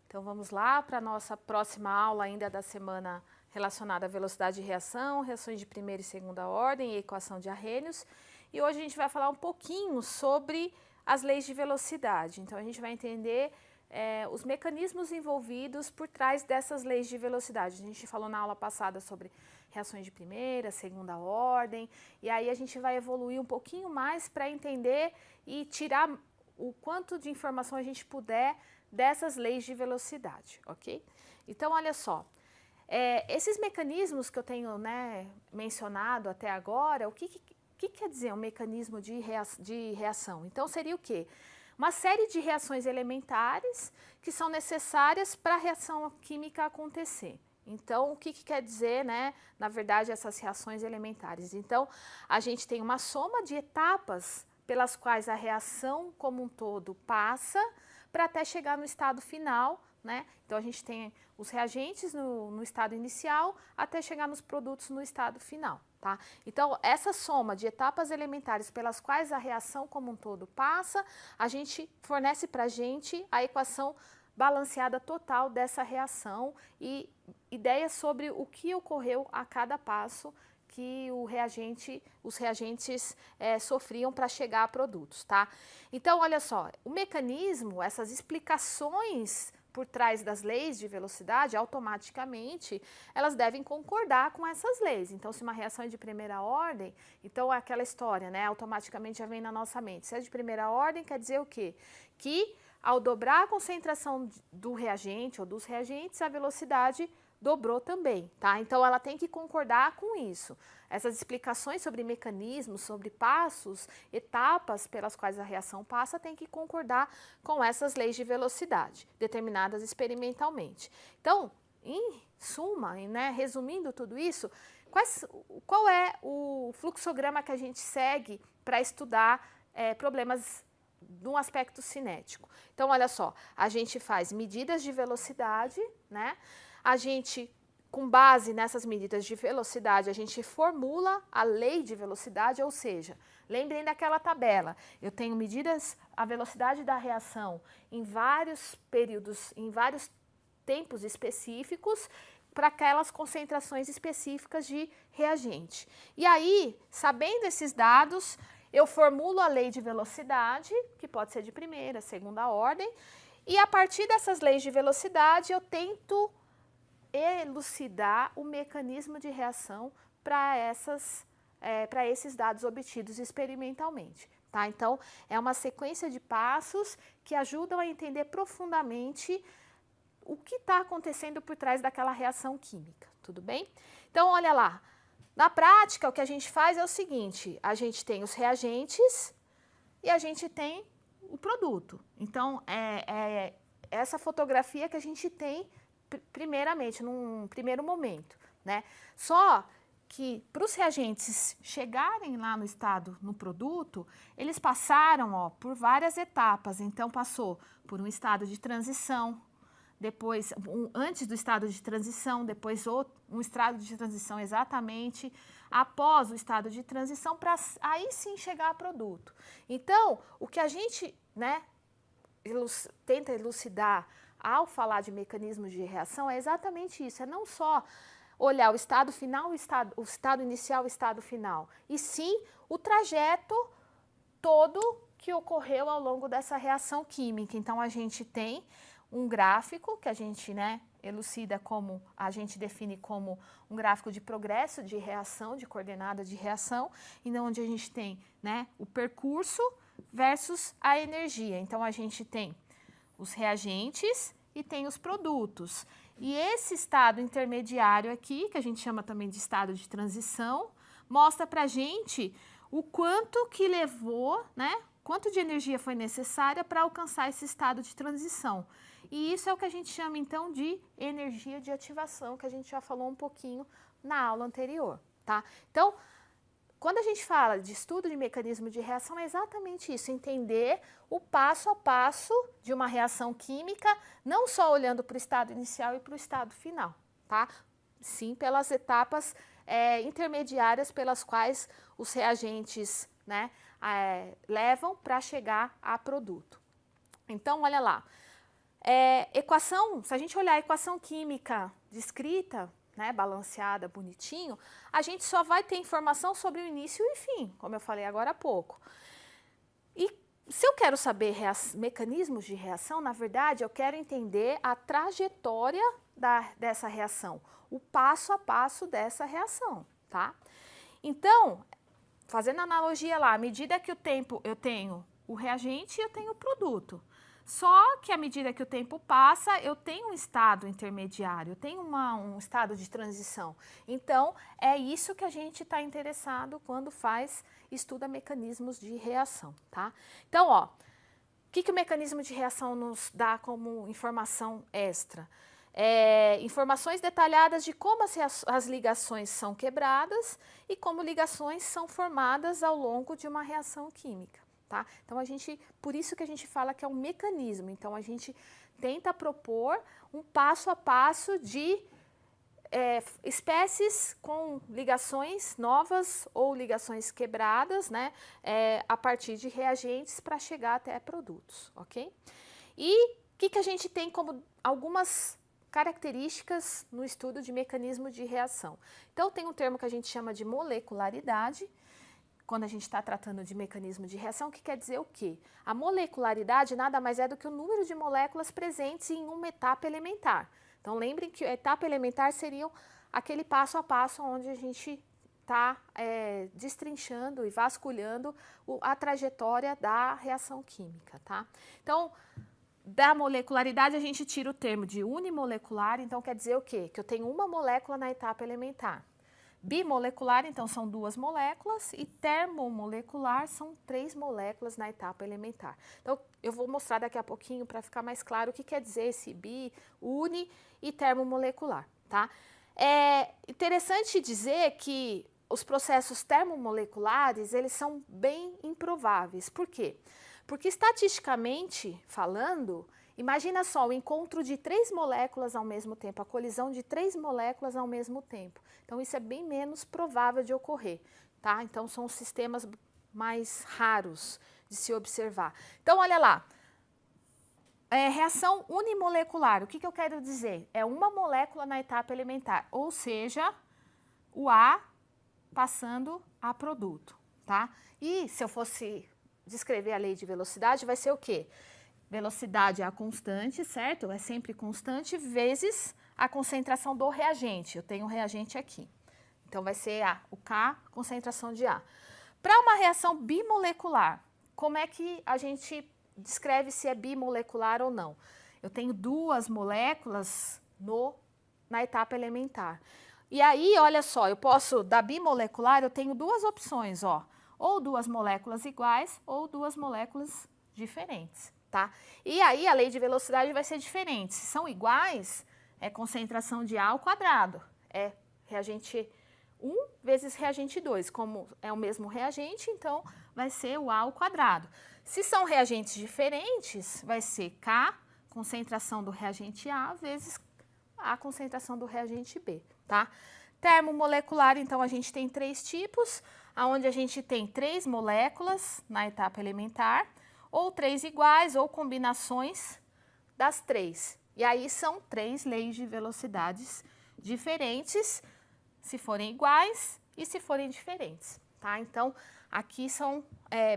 Então vamos lá para a nossa próxima aula ainda da semana relacionada à velocidade de reação, reações de primeira e segunda ordem e equação de Arrhenius. E hoje a gente vai falar um pouquinho sobre as leis de velocidade. Então a gente vai entender os mecanismos envolvidos por trás dessas leis de velocidade. A gente falou na aula passada sobre reações de primeira, segunda ordem, e aí a gente vai evoluir um pouquinho mais para entender e tirar o quanto de informação a gente puder dessas leis de velocidade, ok? Então, olha só, esses mecanismos que eu tenho mencionado até agora, o que quer dizer um mecanismo de reação? Então, seria o quê? Uma série de reações elementares que são necessárias para a reação química acontecer. Então, o que quer dizer, na verdade, essas reações elementares? Então, a gente tem uma soma de etapas pelas quais a reação como um todo passa para até chegar no estado final, Então, a gente tem os reagentes no estado inicial até chegar nos produtos no estado final, tá? Então, essa soma de etapas elementares pelas quais a reação como um todo passa, a gente fornece para a gente a equação balanceada total dessa reação e ideias sobre o que ocorreu a cada passo que os reagentes sofriam para chegar a produtos, tá? Então, olha só, o mecanismo, essas explicações por trás das leis de velocidade, automaticamente, elas devem concordar com essas leis. Então, se uma reação é de primeira ordem, então aquela história, automaticamente já vem na nossa mente. Se é de primeira ordem, quer dizer o quê? Que ao dobrar a concentração do reagente ou dos reagentes, a velocidade dobrou também, tá? Então, ela tem que concordar com isso. Essas explicações sobre mecanismos, sobre passos, etapas pelas quais a reação passa, tem que concordar com essas leis de velocidade, determinadas experimentalmente. Então, em suma, resumindo tudo isso, qual é o fluxograma que a gente segue para estudar problemas de um aspecto cinético? Então, olha só, a gente faz medidas de velocidade, A gente, com base nessas medidas de velocidade, a gente formula a lei de velocidade, ou seja, lembrem daquela tabela, eu tenho medidas, a velocidade da reação em vários períodos, em vários tempos específicos, para aquelas concentrações específicas de reagente. E aí, sabendo esses dados, eu formulo a lei de velocidade, que pode ser de primeira, segunda ordem, e a partir dessas leis de velocidade eu tento elucidar o mecanismo de reação para esses dados obtidos experimentalmente, tá? Então, é uma sequência de passos que ajudam a entender profundamente o que está acontecendo por trás daquela reação química, tudo bem? Então, olha lá, na prática o que a gente faz é o seguinte, a gente tem os reagentes e a gente tem o produto. Então, essa fotografia que a gente tem primeiramente, num primeiro momento, Só que para os reagentes chegarem lá no estado, no produto, eles passaram por várias etapas. Então, passou por um estado de transição, depois, antes do estado de transição, depois um estado de transição exatamente após o estado de transição, para aí sim chegar a produto. Então, o que a gente, tenta elucidar ao falar de mecanismos de reação é exatamente isso, é não só olhar o estado final, o estado inicial, o estado final, e sim o trajeto todo que ocorreu ao longo dessa reação química. Então, a gente tem um gráfico que a gente elucida como, a gente define como um gráfico de progresso de reação, de coordenada de reação, onde a gente tem o percurso versus a energia. Então, a gente tem os reagentes e tem os produtos. E esse estado intermediário aqui, que a gente chama também de estado de transição, mostra pra gente o quanto que levou, quanto de energia foi necessária para alcançar esse estado de transição. E isso é o que a gente chama, então, de energia de ativação, que a gente já falou um pouquinho na aula anterior, tá? Então, quando a gente fala de estudo de mecanismo de reação, é exatamente isso, entender o passo a passo de uma reação química, não só olhando para o estado inicial e para o estado final, tá? Sim, pelas etapas intermediárias pelas quais os reagentes levam para chegar a produto. Então, olha lá, Equação, se a gente olhar a equação química descrita, né, balanceada, bonitinho, a gente só vai ter informação sobre o início e fim, como eu falei agora há pouco. E se eu quero saber mecanismos de reação, na verdade, eu quero entender a trajetória dessa reação, o passo a passo dessa reação, tá? Então, fazendo analogia lá, à medida que o tempo eu tenho o reagente, eu tenho o produto. Só que à medida que o tempo passa, eu tenho um estado intermediário, eu tenho um estado de transição. Então, é isso que a gente está interessado quando estuda mecanismos de reação, tá? Então, ó, o que o mecanismo de reação nos dá como informação extra? Informações detalhadas de como as ligações são quebradas e como ligações são formadas ao longo de uma reação química. Tá? Então, por isso que a gente fala que é um mecanismo. Então, a gente tenta propor um passo a passo de espécies com ligações novas ou ligações quebradas, né? A partir de reagentes para chegar até produtos, ok? E o que a gente tem como algumas características no estudo de mecanismo de reação? Então, tem um termo que a gente chama de molecularidade, quando a gente está tratando de mecanismo de reação, que quer dizer o quê? A molecularidade nada mais é do que o número de moléculas presentes em uma etapa elementar. Então, lembrem que a etapa elementar seria aquele passo a passo onde a gente está destrinchando e vasculhando a trajetória da reação química, tá? Então, da molecularidade a gente tira o termo de unimolecular, então quer dizer o quê? Que eu tenho uma molécula na etapa elementar. Bimolecular, então, são 2 moléculas, e termomolecular são 3 moléculas na etapa elementar. Então, eu vou mostrar daqui a pouquinho para ficar mais claro o que quer dizer esse bi, uni e termomolecular, tá? É interessante dizer que os processos termomoleculares, eles são bem improváveis. Por quê? Porque estatisticamente falando, imagina só o encontro de 3 moléculas ao mesmo tempo, a colisão de 3 moléculas ao mesmo tempo. Então, isso é bem menos provável de ocorrer, tá? Então, são os sistemas mais raros de se observar. Então, olha lá, reação unimolecular, o que eu quero dizer? É uma molécula na etapa elementar, ou seja, o A passando a produto, tá? E se eu fosse descrever a lei de velocidade, vai ser o quê? Velocidade é a constante, certo? É sempre constante, vezes a concentração do reagente. Eu tenho um reagente aqui. Então, vai ser o K, concentração de A. Para uma reação bimolecular, como é que a gente descreve se é bimolecular ou não? Eu tenho 2 moléculas na etapa elementar. E aí, olha só, da bimolecular, eu tenho 2 opções, ó. Ou 2 moléculas iguais, ou 2 moléculas diferentes. Tá? E aí a lei de velocidade vai ser diferente. Se são iguais, é concentração de A ao quadrado. É reagente 1 vezes reagente 2. Como é o mesmo reagente, então vai ser o A ao quadrado. Se são reagentes diferentes, vai ser K, concentração do reagente A, vezes a concentração do reagente B. Tá? Termomolecular, então, a gente tem 3 tipos, onde a gente tem 3 moléculas na etapa elementar, ou 3 iguais, ou combinações das 3. E aí são 3 leis de velocidades diferentes, se forem iguais e se forem diferentes, tá? Então, aqui são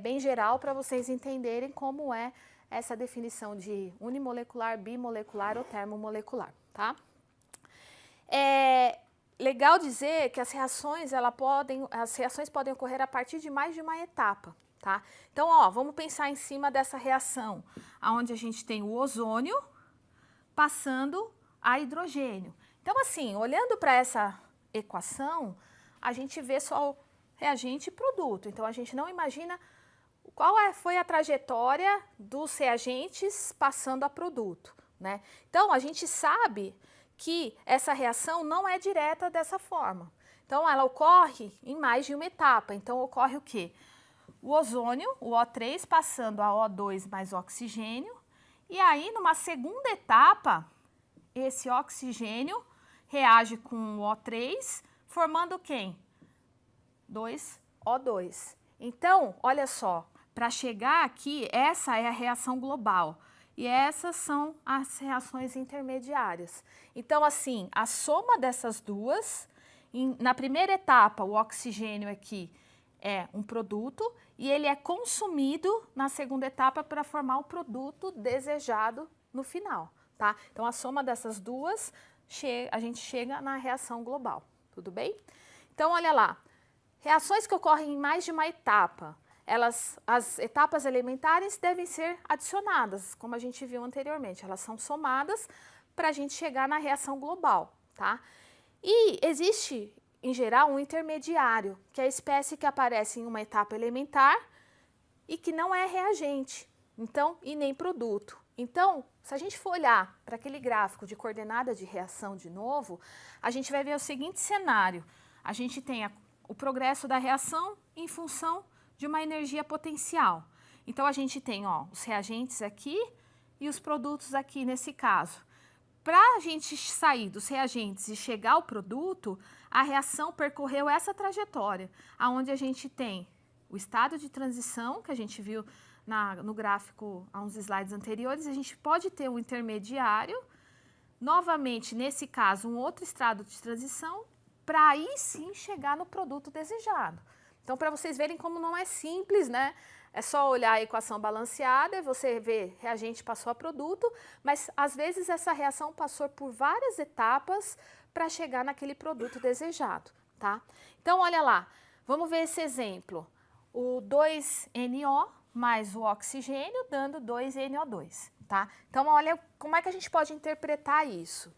bem geral para vocês entenderem como é essa definição de unimolecular, bimolecular ou termomolecular, tá? É legal dizer que as reações podem ocorrer a partir de mais de uma etapa. Tá? Então, ó, vamos pensar em cima dessa reação, onde a gente tem o ozônio passando a hidrogênio. Então, assim, olhando para essa equação, a gente vê só o reagente e produto. Então, a gente não imagina qual foi a trajetória dos reagentes passando a produto, né? Então, a gente sabe que essa reação não é direta dessa forma. Então, ela ocorre em mais de uma etapa. Então, ocorre o quê? O ozônio, o O3, passando a O2 mais oxigênio. E aí, numa segunda etapa, esse oxigênio reage com o O3, formando quem? 2O2. Então, olha só, para chegar aqui, essa é a reação global. e essas são as reações intermediárias. Então, assim, a soma dessas duas, na primeira etapa, o oxigênio aqui é um produto e ele é consumido na segunda etapa para formar o produto desejado no final, tá? Então, a soma dessas duas, a gente chega na reação global, tudo bem? Então, olha lá, reações que ocorrem em mais de uma etapa. As etapas elementares devem ser adicionadas, como a gente viu anteriormente. Elas são somadas para a gente chegar na reação global, tá? E existe, em geral, um intermediário, que é a espécie que aparece em uma etapa elementar e que não é reagente, então, e nem produto. Então, se a gente for olhar para aquele gráfico de coordenada de reação de novo, a gente vai ver o seguinte cenário. A gente tem o progresso da reação em função de uma energia potencial. Então, a gente tem os reagentes aqui e os produtos aqui nesse caso. Para a gente sair dos reagentes e chegar ao produto, a reação percorreu essa trajetória, onde a gente tem o estado de transição, que a gente viu no gráfico há uns slides anteriores, a gente pode ter um intermediário, novamente, nesse caso, um outro estado de transição, para aí sim chegar no produto desejado. Então, para vocês verem como não é simples, né? É só olhar a equação balanceada, você vê reagente passou a produto, mas às vezes essa reação passou por várias etapas para chegar naquele produto desejado, tá? Então, olha lá, vamos ver esse exemplo. O 2NO mais o oxigênio dando 2NO2, tá? Então, olha como é que a gente pode interpretar isso.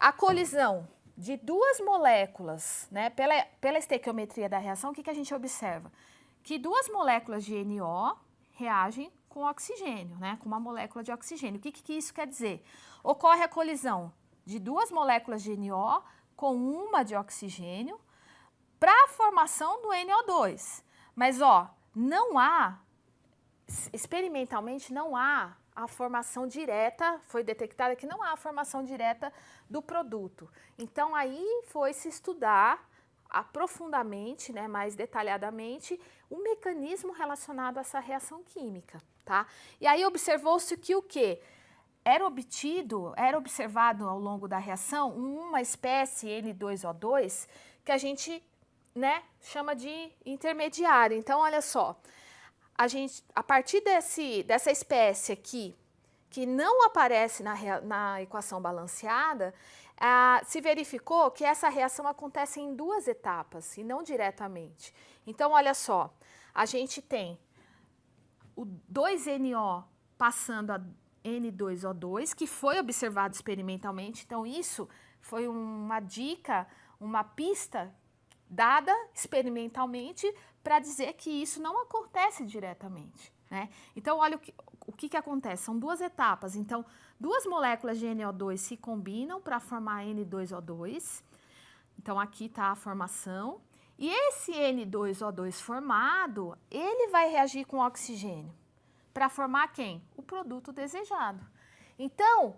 A colisão de duas moléculas, né, pela estequiometria da reação, o que a gente observa? Que duas moléculas de NO reagem com oxigênio, né, com uma molécula de oxigênio. O que isso quer dizer? Ocorre a colisão de duas moléculas de NO com uma de oxigênio para a formação do NO2. Mas, não há, experimentalmente, não há a formação direta, foi detectada que não há a formação direta do produto. Então, aí foi se estudar aprofundadamente, né, mais detalhadamente, o mecanismo relacionado a essa reação química, tá? E aí observou-se que o quê? Era observado ao longo da reação uma espécie N2O2 que a gente, né, chama de intermediária. Então, olha só, a partir dessa espécie aqui, que não aparece na equação balanceada, se verificou que essa reação acontece em duas etapas e não diretamente. Então, olha só, a gente tem o 2NO passando a N2O2, que foi observado experimentalmente. Então, isso foi uma dica, uma pista dada experimentalmente para dizer que isso não acontece diretamente, né? Então, olha o que acontece, são duas etapas. Então, duas moléculas de NO2 se combinam para formar N2O2. Então, aqui está a formação. E esse N2O2 formado, ele vai reagir com oxigênio para formar quem? O produto desejado. Então,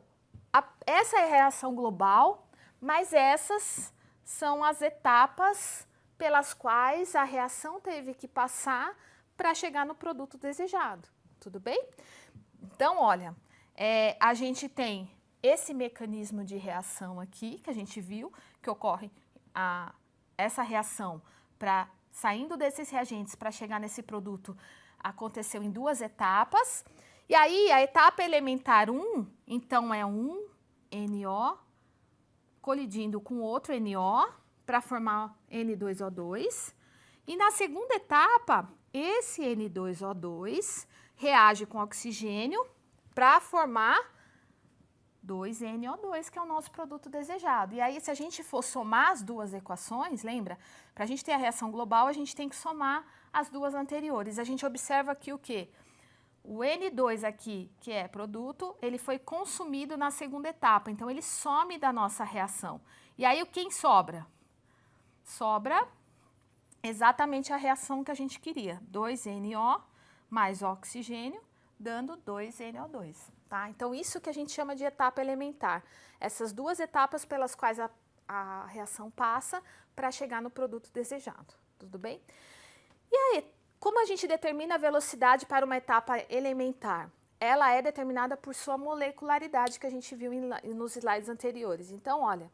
essa é a reação global, mas essas são as etapas pelas quais a reação teve que passar para chegar no produto desejado. Tudo bem? Então, olha, a gente tem esse mecanismo de reação aqui, que a gente viu, que ocorre essa reação saindo desses reagentes para chegar nesse produto, aconteceu em duas etapas. E aí, a etapa elementar 1, então é um NO colidindo com outro NO para formar N2O2. E na segunda etapa, esse N2O2 reage com oxigênio para formar 2NO2, que é o nosso produto desejado. E aí, se a gente for somar as duas equações, lembra? Para a gente ter a reação global, a gente tem que somar as duas anteriores. A gente observa aqui o quê? O N2 aqui, que é produto, ele foi consumido na segunda etapa. Então, ele some da nossa reação. E aí, quem sobra? Sobra exatamente a reação que a gente queria. 2NO mais oxigênio, dando 2NO2. Tá? Então, isso que a gente chama de etapa elementar. Essas duas etapas pelas quais a reação passa para chegar no produto desejado. Tudo bem? E aí, como a gente determina a velocidade para uma etapa elementar? ela é determinada por sua molecularidade, que a gente viu nos slides anteriores. Então, olha,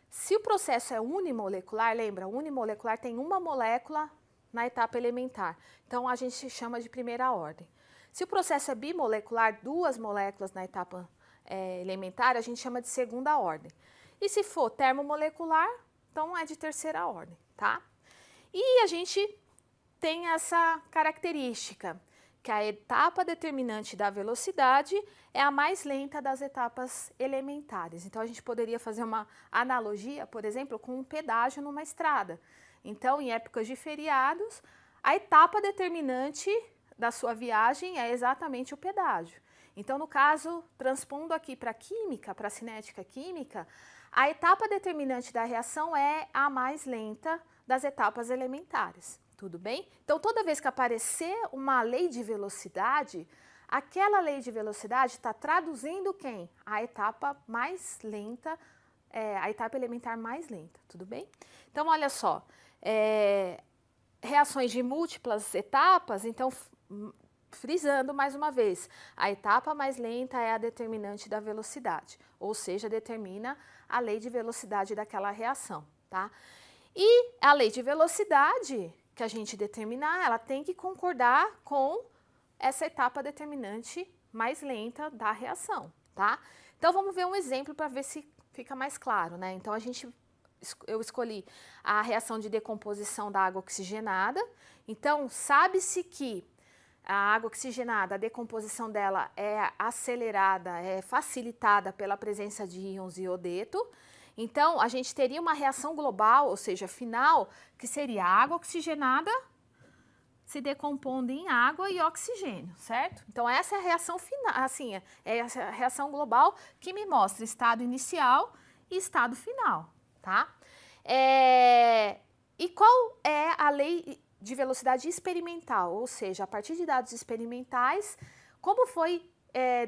se o processo é unimolecular, lembra, unimolecular tem uma molécula na etapa elementar. Então, a gente chama de primeira ordem. Se o processo é bimolecular, duas moléculas na etapa elementar, a gente chama de segunda ordem. E se for termomolecular, então é de terceira ordem, tá? E a gente tem essa característica, que a etapa determinante da velocidade é a mais lenta das etapas elementares. Então, a gente poderia fazer uma analogia, por exemplo, com um pedágio numa estrada. Então, em épocas de feriados, a etapa determinante da sua viagem é exatamente o pedágio. Então, no caso, transpondo aqui para a química, para a cinética química, a etapa determinante da reação é a mais lenta das etapas elementares. Tudo bem? Então, toda vez que aparecer uma lei de velocidade, aquela lei de velocidade está traduzindo quem? A etapa mais lenta, a etapa elementar mais lenta, tudo bem? Então, olha só, reações de múltiplas etapas, então, frisando mais uma vez, a etapa mais lenta é a determinante da velocidade, ou seja, determina a lei de velocidade daquela reação, tá? E a lei de velocidade que a gente determinar, ela tem que concordar com essa etapa determinante mais lenta da reação, tá? Então, vamos ver um exemplo para ver se fica mais claro, né? Então, eu escolhi a reação de decomposição da água oxigenada. Então, sabe-se que a água oxigenada, a decomposição dela é acelerada, é facilitada pela presença de íons iodeto. Então, a gente teria uma reação global, ou seja, final, que seria a água oxigenada se decompondo em água e oxigênio, certo? Então, essa é a reação final, assim, é essa a reação global que me mostra estado inicial e estado final, tá? E qual é a lei de velocidade experimental? Ou seja, a partir de dados experimentais, como foi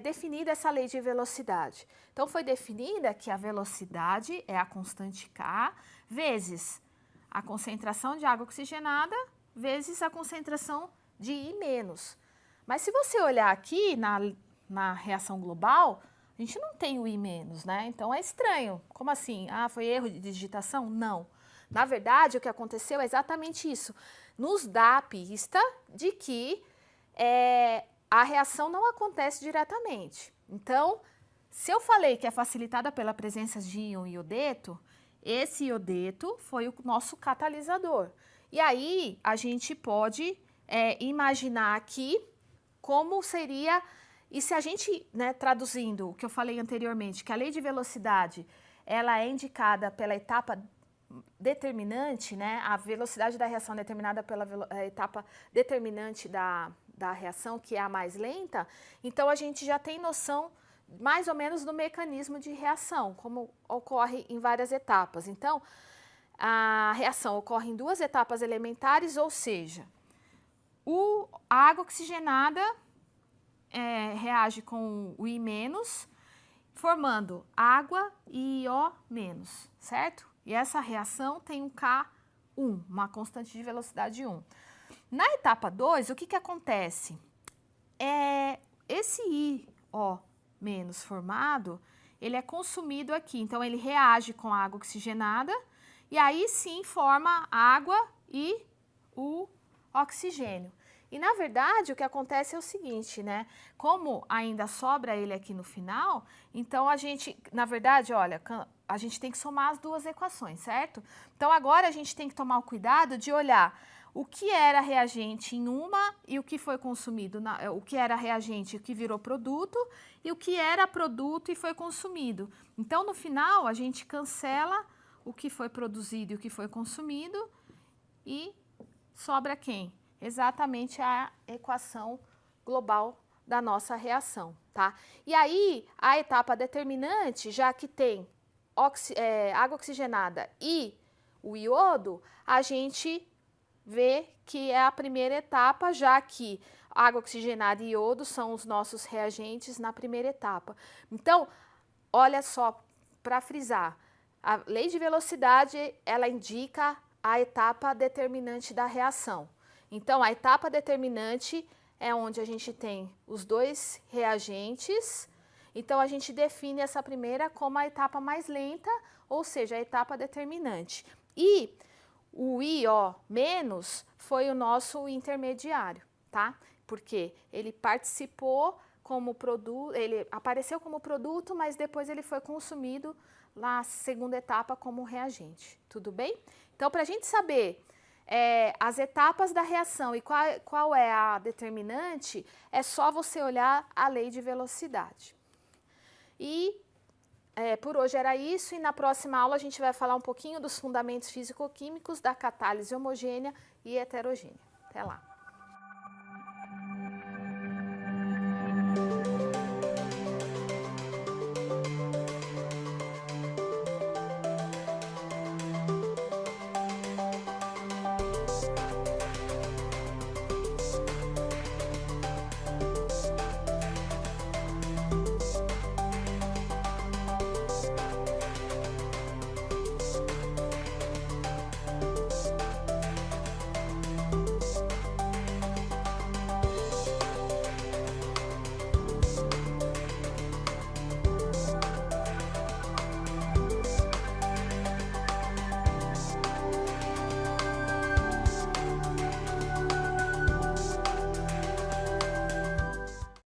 definida essa lei de velocidade? Então, foi definida que a velocidade é a constante K vezes a concentração de água oxigenada vezes a concentração de I-. Mas se você olhar aqui na reação global, a gente não tem o I-, né? Então, é estranho. Como assim? Ah, foi erro de digitação? Não. Na verdade, o que aconteceu é exatamente isso. Nos dá a pista de que a reação não acontece diretamente. Então, se eu falei que é facilitada pela presença de íon iodeto, esse iodeto foi o nosso catalisador. E aí, a gente pode imaginar aqui como seria, e se a gente, né, traduzindo o que eu falei anteriormente, que a lei de velocidade, ela é indicada pela etapa determinante, né, a velocidade da reação determinada pela etapa determinante da reação, que é a mais lenta, então a gente já tem noção mais ou menos do mecanismo de reação, como ocorre em várias etapas. Então, a reação ocorre em duas etapas elementares, ou seja, a água oxigenada reage com o I-, formando água e IO-, certo? E essa reação tem um K1, uma constante de velocidade 1. Na etapa 2, o que acontece? Esse IO- formado, ele é consumido aqui. Então, ele reage com a água oxigenada e aí sim forma água e o oxigênio. E, na verdade, o que acontece é o seguinte, né? Como ainda sobra ele aqui no final, então a gente, na verdade, olha, a gente tem que somar as duas equações, certo? Então, agora a gente tem que tomar o cuidado de olhar o que era reagente em uma e o que foi consumido, o que era reagente e o que virou produto, e o que era produto e foi consumido. Então, no final, a gente cancela o que foi produzido e o que foi consumido e sobra quem? Exatamente a equação global da nossa reação, tá? E aí, a etapa determinante, já que tem água oxigenada e o iodo, a gente vê que é a primeira etapa, já que água oxigenada e iodo são os nossos reagentes na primeira etapa. Então, olha só, para frisar, a lei de velocidade, ela indica a etapa determinante da reação. Então, a etapa determinante é onde a gente tem os dois reagentes. Então, a gente define essa primeira como a etapa mais lenta, ou seja, a etapa determinante. E o IO menos foi o nosso intermediário, tá? Porque ele participou como produto, ele apareceu como produto, mas depois ele foi consumido na segunda etapa como reagente, tudo bem? Então, para a gente saber as etapas da reação e qual é a determinante, é só você olhar a lei de velocidade. E por hoje era isso, e na próxima aula a gente vai falar um pouquinho dos fundamentos físico-químicos da catálise homogênea e heterogênea. Até lá!